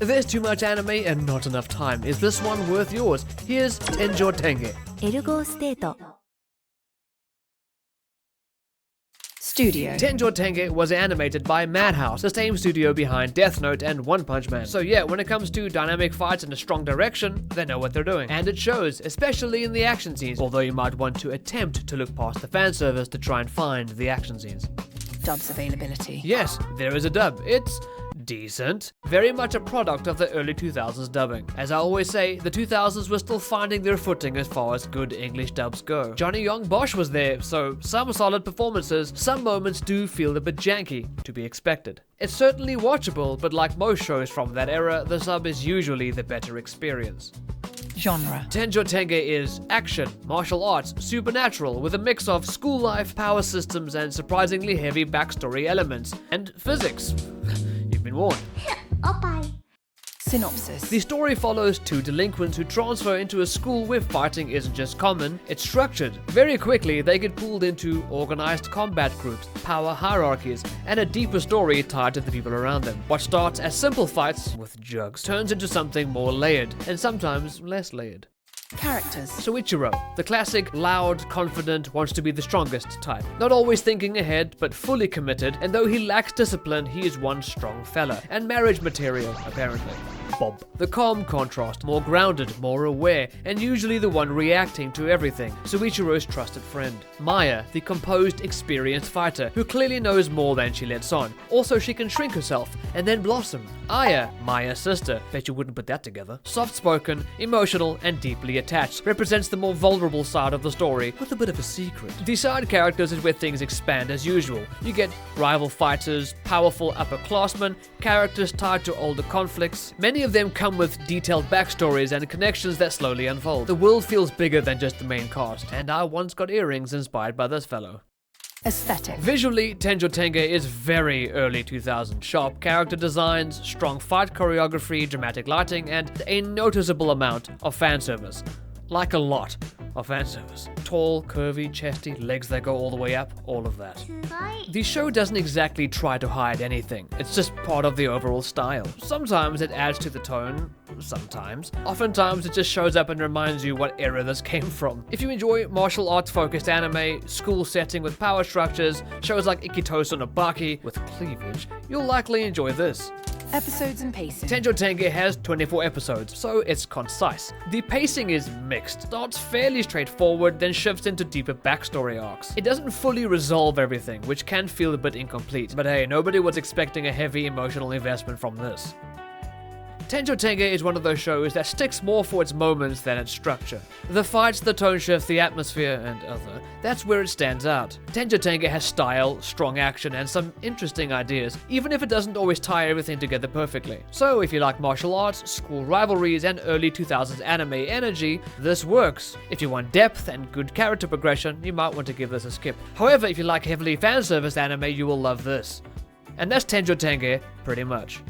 There's too much anime and not enough time. Is this one worth yours? Here's Tenjho Tenge. Ergo ステート Studio Tenjho Tenge was animated by Madhouse, the same studio behind Death Note and One Punch Man. So yeah, when it comes to dynamic fights and a strong direction, they know what they're doing. And it shows, especially in the action scenes, although you might want to attempt to look past the fan service to try and find the action scenes. Dubs availability Yes, there is a dub. It's decent. Very much a product of the early 2000s dubbing. As I always say, the 2000s were still finding their footing as far as good English dubs go. Johnny Young Bosch was there, so some solid performances, some moments do feel a bit janky, to be expected. It's certainly watchable, but like most shows from that era, the sub is usually the better experience. Genre Tenjho Tenge is action, martial arts, supernatural, with a mix of school life, power systems, and surprisingly heavy backstory elements. And physics. You've been warned. Synopsis The story follows two delinquents who transfer into a school where fighting isn't just common, it's structured. Very quickly, they get pulled into organized combat groups, power hierarchies, and a deeper story tied to the people around them. What starts as simple fights with jugs turns into something more layered, and sometimes less layered. Characters Soichiro, the classic, loud, confident, wants to be the strongest type. Not always thinking ahead, but fully committed, and though he lacks discipline, he is one strong fella. And marriage material, apparently. Bob, the calm contrast, more grounded, more aware, and usually the one reacting to everything. Soichiro's trusted friend. Maya, the composed, experienced fighter, who clearly knows more than she lets on. Also, she can shrink herself, and then blossom. Aya, Maya's sister, bet you wouldn't put that together. Soft-spoken, emotional, and deeply attached, represents the more vulnerable side of the story, with a bit of a secret. The side characters is where things expand as usual. You get rival fighters, powerful upperclassmen, characters tied to older conflicts. Many of them come with detailed backstories and connections that slowly unfold. The world feels bigger than just the main cast, and I once got earrings inspired by this fellow. Aesthetic Visually, Tenjho Tenge is very early 2000s. Sharp character designs, strong fight choreography, dramatic lighting, and a noticeable amount of fan service. Like a lot of fan service. Tall, curvy, chesty, legs that go all the way up, all of that. The show doesn't exactly try to hide anything. It's just part of the overall style. Sometimes it adds to the tone, sometimes. Oftentimes it just shows up and reminds you what era this came from. If you enjoy martial arts focused anime, school setting with power structures, shows like Ikitoso no Baki with cleavage, you'll likely enjoy this. Episodes and pacing Tenjho Tenge has 24 episodes, so it's concise. The pacing is mixed. Starts fairly straightforward, then shifts into deeper backstory arcs. It doesn't fully resolve everything, which can feel a bit incomplete, but hey, nobody was expecting a heavy emotional investment from this. Tenjho Tenge is one of those shows that sticks more for its moments than its structure. The fights, the tone shift, the atmosphere, and other, that's where it stands out. Tenjho Tenge has style, strong action, and some interesting ideas, even if it doesn't always tie everything together perfectly. So if you like martial arts, school rivalries, and early 2000s anime energy, this works. If you want depth and good character progression, you might want to give this a skip. However, if you like heavily fan service anime, you will love this. And that's Tenjho Tenge, pretty much.